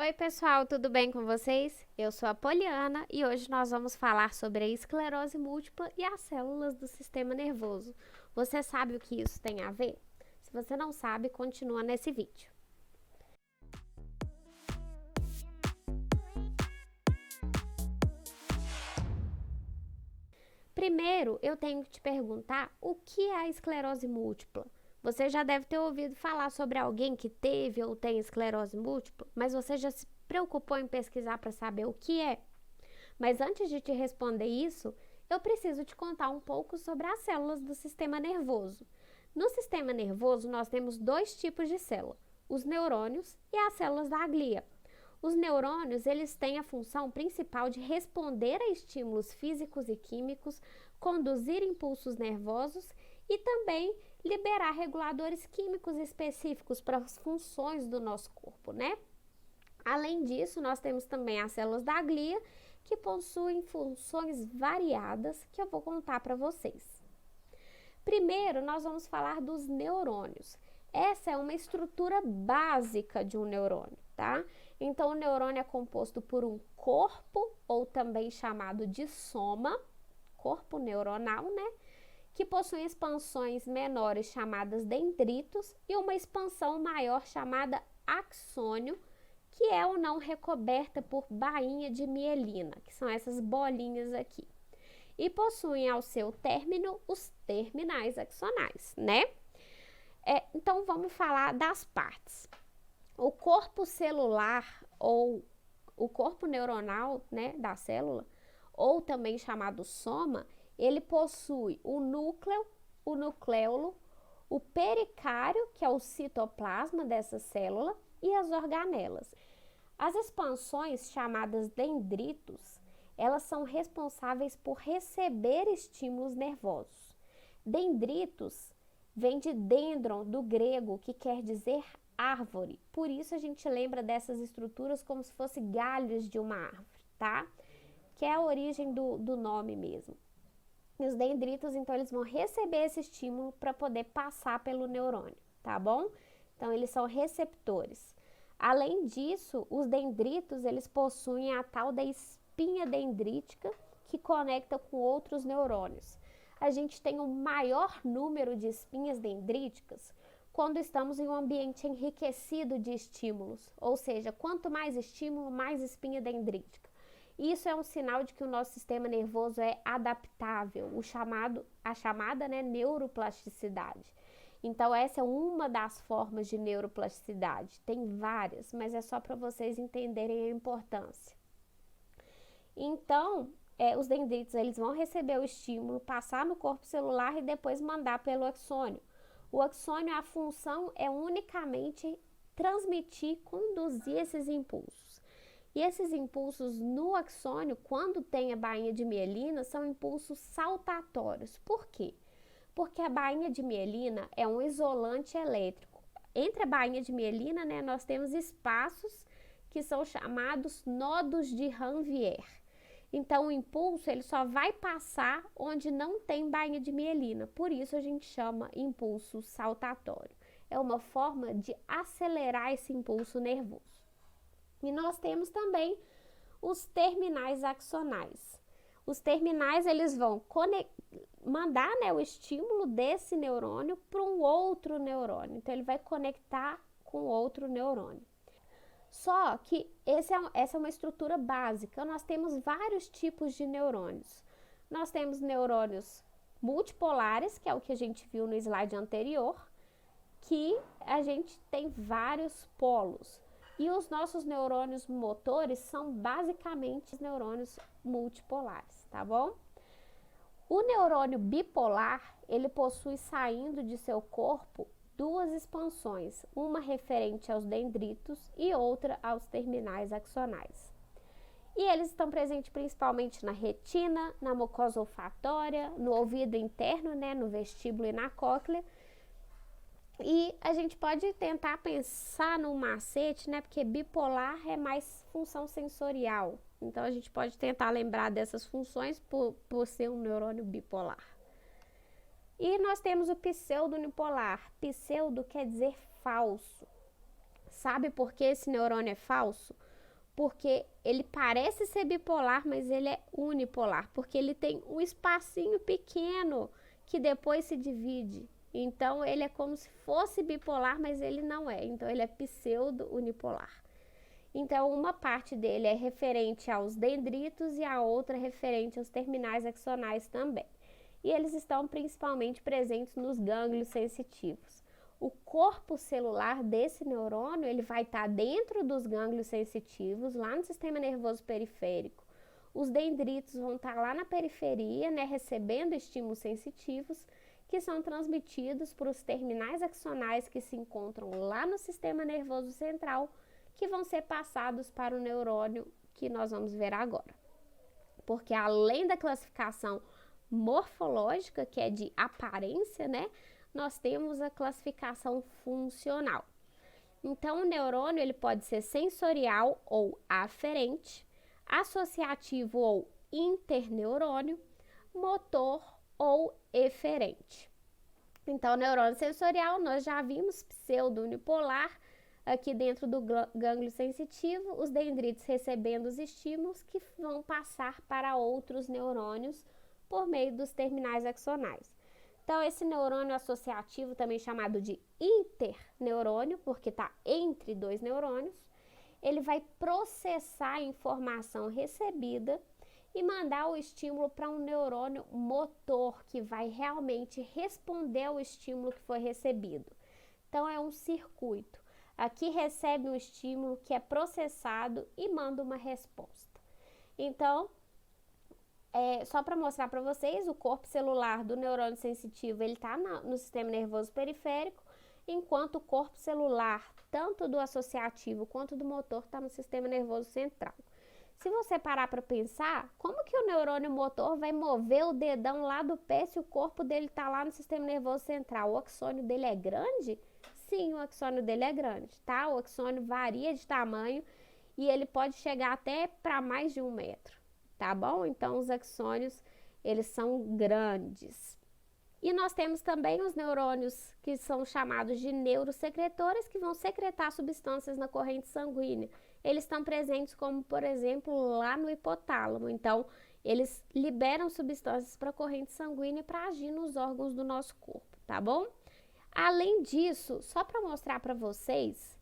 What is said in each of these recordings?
Oi, pessoal, tudo bem com vocês? Eu sou a Poliana e hoje nós vamos falar sobre a esclerose múltipla e as células do sistema nervoso. Você sabe o que isso tem a ver? Se você não sabe, continua nesse vídeo. Primeiro, eu tenho que te perguntar o que é a esclerose múltipla. Você já deve ter ouvido falar sobre alguém que teve ou tem esclerose múltipla, mas você já se preocupou em pesquisar para saber o que é? Mas antes de te responder isso, eu preciso te contar um pouco sobre as células do sistema nervoso. No sistema nervoso, nós temos dois tipos de célula, os neurônios e as células da glia. Os neurônios, eles têm a função principal de responder a estímulos físicos e químicos, conduzir impulsos nervosos e também liberar reguladores químicos específicos para as funções do nosso corpo, né? Além disso, nós temos também as células da glia, que possuem funções variadas que eu vou contar para vocês. Primeiro, nós vamos falar dos neurônios. Essa é uma estrutura básica de um neurônio, tá? Então, o neurônio é composto por um corpo, ou também chamado de soma, corpo neuronal, né? Que possui expansões menores chamadas dendritos e uma expansão maior chamada axônio, que é ou não recoberta por bainha de mielina, que são essas bolinhas aqui. E possuem ao seu término os terminais axonais, né? Então, vamos falar das partes. O corpo celular ou o corpo neuronal, né, da célula, ou também chamado soma, ele possui o núcleo, o nucleolo, o pericário, que é o citoplasma dessa célula, e as organelas. As expansões, chamadas dendritos, elas são responsáveis por receber estímulos nervosos. Dendritos vem de dendron, do grego, que quer dizer árvore. Por isso a gente lembra dessas estruturas como se fossem galhos de uma árvore, tá? Que é a origem do nome mesmo. E os dendritos, então, eles vão receber esse estímulo para poder passar pelo neurônio, tá bom? Então, eles são receptores. Além disso, os dendritos, eles possuem a tal da espinha dendrítica que conecta com outros neurônios. A gente tem um maior número de espinhas dendríticas quando estamos em um ambiente enriquecido de estímulos, ou seja, quanto mais estímulo, mais espinha dendrítica. Isso é um sinal de que o nosso sistema nervoso é adaptável, a chamada, né, neuroplasticidade. Então, essa é uma das formas de neuroplasticidade. Tem várias, mas é só para vocês entenderem a importância. Então, os dendritos, eles vão receber o estímulo, passar no corpo celular e depois mandar pelo axônio. O axônio, a função é unicamente transmitir, conduzir esses impulsos. E esses impulsos no axônio, quando tem a bainha de mielina, são impulsos saltatórios. Por quê? Porque a bainha de mielina é um isolante elétrico. Entre a bainha de mielina, né, nós temos espaços que são chamados nodos de Ranvier. Então, o impulso ele só vai passar onde não tem bainha de mielina. Por isso, a gente chama impulso saltatório. É uma forma de acelerar esse impulso nervoso. E nós temos também os terminais axonais. Os terminais, eles vão mandar, né, o estímulo desse neurônio para um outro neurônio. Então, ele vai conectar com outro neurônio. Só que essa é uma estrutura básica. Nós temos vários tipos de neurônios. Nós temos neurônios multipolares, que é o que a gente viu no slide anterior, que a gente tem vários polos. E os nossos neurônios motores são basicamente os neurônios multipolares, tá bom? O neurônio bipolar, ele possui saindo de seu corpo duas expansões, uma referente aos dendritos e outra aos terminais axonais. E eles estão presentes principalmente na retina, na mucosa olfatória, no ouvido interno, né, no vestíbulo e na cóclea. E a gente pode tentar pensar num macete, né, porque bipolar é mais função sensorial. Então, a gente pode tentar lembrar dessas funções por ser um neurônio bipolar. E nós temos o pseudo-unipolar. Pseudo quer dizer falso. Sabe por que esse neurônio é falso? porque ele parece ser bipolar, mas ele é unipolar, porque ele tem um espacinho pequeno que depois se divide. Então, ele é como se fosse bipolar, mas ele não é. Então, ele é pseudo-unipolar. Então, uma parte dele é referente aos dendritos e a outra é referente aos terminais axonais também. E eles estão principalmente presentes nos gânglios sensitivos. O corpo celular desse neurônio, ele vai estar dentro dos gânglios sensitivos, lá no sistema nervoso periférico. Os dendritos vão estar lá na periferia, né, recebendo estímulos sensitivos, que são transmitidos para os terminais axonais que se encontram lá no sistema nervoso central, que vão ser passados para o neurônio que nós vamos ver agora. Porque além da classificação morfológica, que é de aparência, né, nós temos a classificação funcional. Então, o neurônio ele pode ser sensorial ou aferente, associativo ou interneurônio, motor ou eferente. Então, o neurônio sensorial, nós já vimos, pseudo-unipolar, aqui dentro do gânglio sensitivo, os dendritos recebendo os estímulos que vão passar para outros neurônios por meio dos terminais axonais. Então, esse neurônio associativo, também chamado de interneurônio, porque está entre dois neurônios, ele vai processar a informação recebida e mandar o estímulo para um neurônio motor, que vai realmente responder ao estímulo que foi recebido. Então, é um circuito. Aqui recebe um estímulo que é processado e manda uma resposta. Então, só para mostrar para vocês, o corpo celular do neurônio sensitivo, ele está no sistema nervoso periférico, enquanto o corpo celular, tanto do associativo quanto do motor, está no sistema nervoso central. Se você parar para pensar, como que o neurônio motor vai mover o dedão lá do pé se o corpo dele está lá no sistema nervoso central? O axônio dele é grande? Sim, o axônio dele é grande, tá? O axônio varia de tamanho e ele pode chegar até para mais de 1 metro, tá bom? Então, os axônios, eles são grandes. E nós temos também os neurônios que são chamados de neurosecretores, que vão secretar substâncias na corrente sanguínea. Eles estão presentes como, por exemplo, lá no hipotálamo. Então, eles liberam substâncias para a corrente sanguínea para agir nos órgãos do nosso corpo, tá bom? Além disso, só para mostrar para vocês,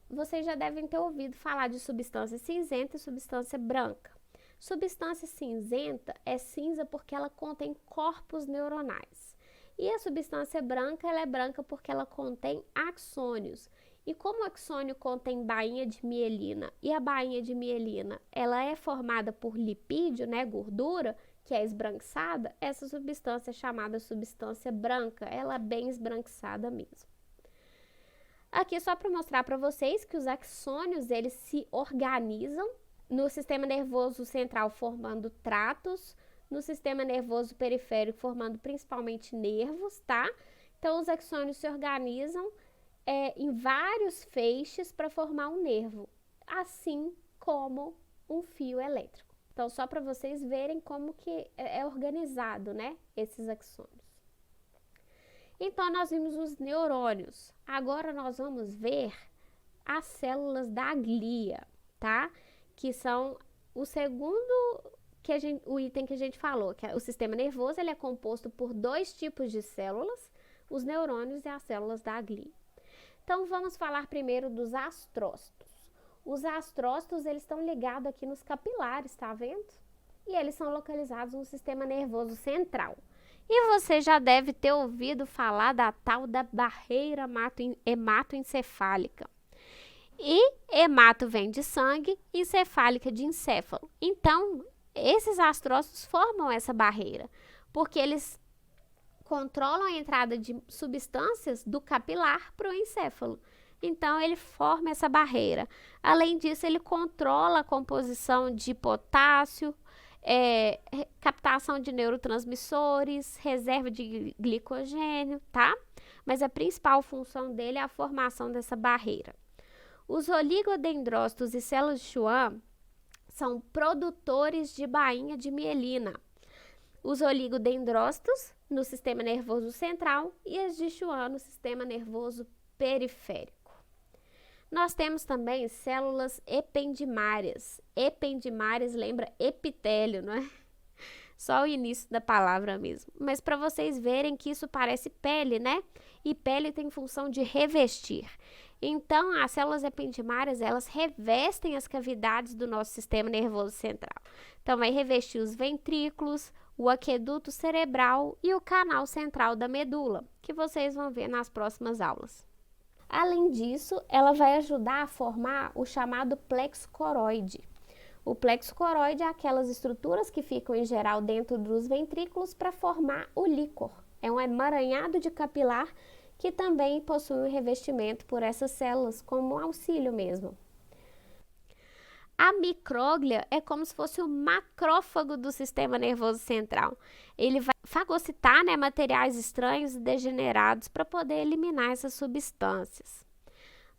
vocês já devem ter ouvido falar de substância cinzenta e substância branca. Substância cinzenta é cinza porque ela contém corpos neuronais. E a substância branca, ela é branca porque ela contém axônios. E como o axônio contém bainha de mielina, e a bainha de mielina, ela é formada por lipídio, né, gordura, que é esbranquiçada, essa substância é chamada substância branca, ela é bem esbranquiçada mesmo. Aqui só para mostrar para vocês que os axônios, eles se organizam no sistema nervoso central formando tratos, no sistema nervoso periférico formando principalmente nervos, tá? Então, os axônios se organizam em vários feixes para formar um nervo, assim como um fio elétrico. Então, só para vocês verem como que é organizado, né, esses axônios. Então, nós vimos os neurônios. Agora, nós vamos ver as células da glia, tá? Que são o segundo o item que a gente falou, que é o sistema nervoso, ele é composto por 2 tipos de células, os neurônios e as células da glia. Então, vamos falar primeiro dos astrócitos. Os astrócitos, eles estão ligados aqui nos capilares, tá vendo? E eles são localizados no sistema nervoso central. E você já deve ter ouvido falar da tal da barreira hematoencefálica. E hemato vem de sangue, encefálica de encéfalo. Então, esses astrócitos formam essa barreira, porque eles controlam a entrada de substâncias do capilar para o encéfalo. Então, ele forma essa barreira. Além disso, ele controla a composição de potássio, captação de neurotransmissores, reserva de glicogênio, tá? Mas a principal função dele é a formação dessa barreira. Os oligodendrócitos e células de Schwann são produtores de bainha de mielina. Os oligodendrócitos no sistema nervoso central e as de Schwann no sistema nervoso periférico. Nós temos também células ependimárias. Ependimárias lembra epitélio, não é? Só o início da palavra mesmo. Mas para vocês verem que isso parece pele, né? E pele tem função de revestir. Então, as células ependimárias, elas revestem as cavidades do nosso sistema nervoso central. Então, vai revestir os ventrículos, o aqueduto cerebral e o canal central da medula, que vocês vão ver nas próximas aulas. Além disso, ela vai ajudar a formar o chamado plexo coroide. O plexo coroide é aquelas estruturas que ficam em geral dentro dos ventrículos para formar o líquor. É um emaranhado de capilar que também possui um revestimento por essas células, como auxílio mesmo. A micróglia é como se fosse o macrófago do sistema nervoso central. Ele vai fagocitar, né, materiais estranhos e degenerados para poder eliminar essas substâncias.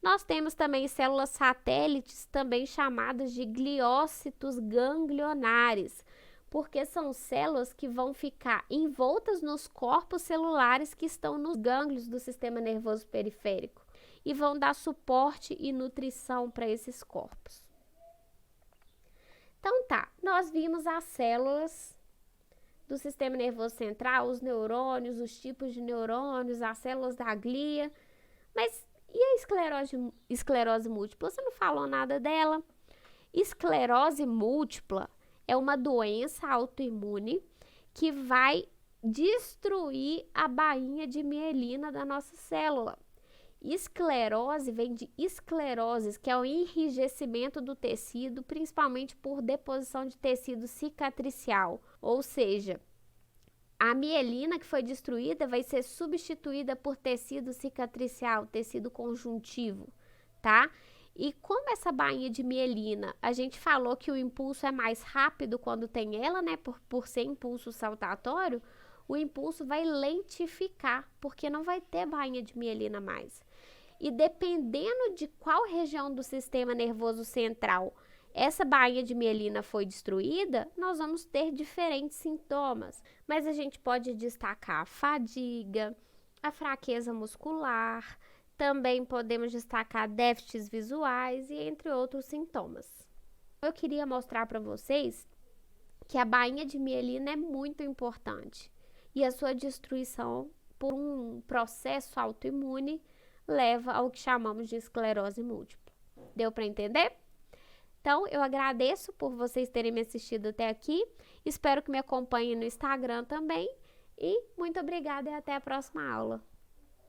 Nós temos também células satélites, também chamadas de gliócitos ganglionares, porque são células que vão ficar envoltas nos corpos celulares que estão nos gânglios do sistema nervoso periférico e vão dar suporte e nutrição para esses corpos. Então tá, nós vimos as células do sistema nervoso central, os neurônios, os tipos de neurônios, as células da glia, mas e a esclerose múltipla? Você não falou nada dela? Esclerose múltipla é uma doença autoimune que vai destruir a bainha de mielina da nossa célula. Esclerose vem de esclerose, que é o enrijecimento do tecido, principalmente por deposição de tecido cicatricial, ou seja, a mielina que foi destruída vai ser substituída por tecido cicatricial, tecido conjuntivo, tá? E como essa bainha de mielina, a gente falou que o impulso é mais rápido quando tem ela, né? Por ser impulso saltatório, o impulso vai lentificar, porque não vai ter bainha de mielina mais. E dependendo de qual região do sistema nervoso central essa bainha de mielina foi destruída, nós vamos ter diferentes sintomas. Mas a gente pode destacar a fadiga, a fraqueza muscular, também podemos destacar déficits visuais e entre outros sintomas. Eu queria mostrar para vocês que a bainha de mielina é muito importante e a sua destruição por um processo autoimune leva ao que chamamos de esclerose múltipla. Deu para entender? Então, eu agradeço por vocês terem me assistido até aqui. Espero que me acompanhem no Instagram também. E muito obrigada e até a próxima aula.